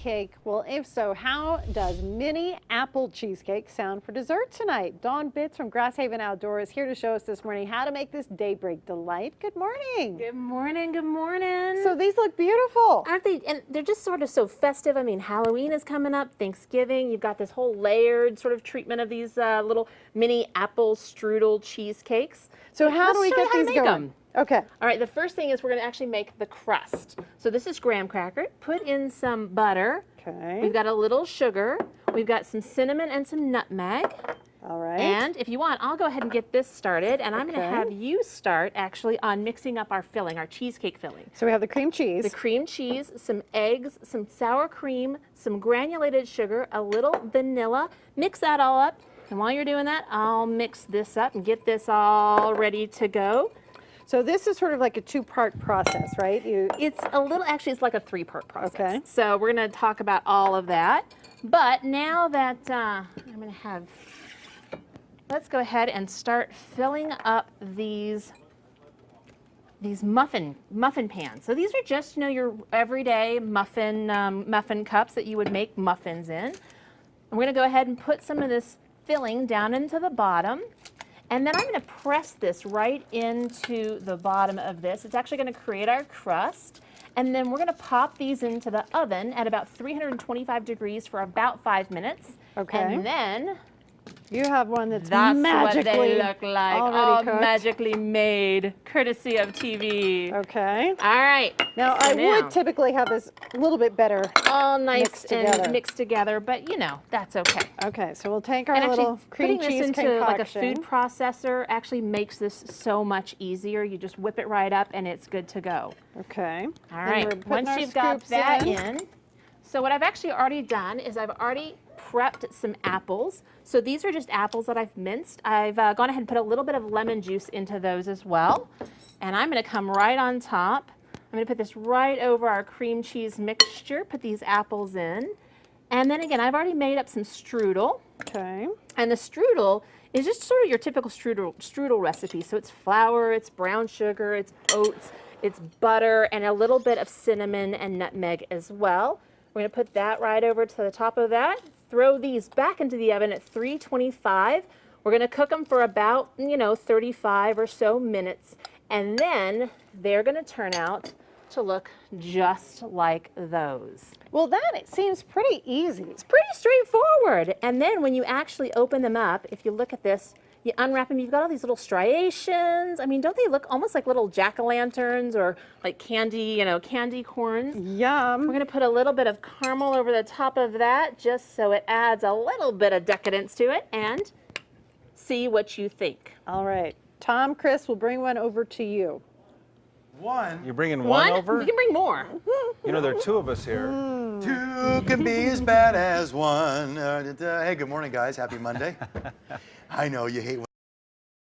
cheesecake? Well, if so, how does mini apple cheesecake sound for dessert tonight? Dawn Bitts from Grasshaven Outdoors here to show us this morning how to make this Daybreak delight. Good morning. Good morning, good morning. So these look beautiful. Aren't they? And they're just sort of so festive. I mean, Halloween is coming up, Thanksgiving. You've got this whole layered sort of treatment of these little mini apple strudel cheesecakes. So how do we get these going? Them. Okay. All right, the first thing is we're going to actually make the crust. So this is graham cracker. Put in some butter. Okay. We've got a little sugar. We've got some cinnamon and some nutmeg. All right. And if you want, I'll go ahead and get this started, and I'm going to have you start actually on mixing up our filling, our cheesecake filling. So we have the cream cheese. The cream cheese, some eggs, some sour cream, some granulated sugar, a little vanilla. Mix that all up, and while you're doing that, I'll mix this up and get this all ready to go. So this is sort of like a two-part process, right? It's a little, actually it's like a three-part process. Okay. So we're going to talk about all of that. But now that I'm going to have, let's go ahead and start filling up these muffin pans. So these are just, you know, your everyday muffin cups that you would make muffins in. And we're going to go ahead and put some of this filling down into the bottom. And then I'm going to press this right into the bottom of this. It's actually going to create our crust. And then we're going to pop these into the oven at about 325 degrees for about 5 minutes. Okay. And then you have one that's magically what they look like, all cooked. magically made, courtesy of TV. Okay. All right. Now, I would typically have this a little bit better all nice and mixed together, but you know, that's okay. Okay, so we'll take our little cream cheese concoction. Putting this into like a food processor actually makes this so much easier. You just whip it right up and it's good to go. Okay. All right, once you've got that in, so what I've actually already done is I've already prepped some apples. So these are just apples that I've minced. I've gone ahead and put a little bit of lemon juice into those as well. And I'm going to come right on top. I'm going to put this right over our cream cheese mixture, put these apples in. And then again, I've already made up some strudel. Okay. And the strudel is just sort of your typical strudel recipe. So it's flour, it's brown sugar, it's oats, it's butter, and a little bit of cinnamon and nutmeg as well. We're going to put that right over to the top of that. Throw these back into the oven at 325. We're going to cook them for about, 35 or so minutes. And then they're going to turn out to look just like those. Well, it seems pretty easy. It's pretty straightforward. And then when you actually open them up, if you look at this, you unwrap them, you've got all these little striations. I mean, don't they look almost like little jack-o'-lanterns or like candy, candy corns? Yum. We're going to put a little bit of caramel over the top of that just so it adds a little bit of decadence to it, and see what you think. All right. Tom, Chris, we'll bring one over to you. One? You're bringing one over? You can bring more. You know, there are two of us here. Two can be as bad as one. Hey, good morning, guys. Happy Monday. I know you hate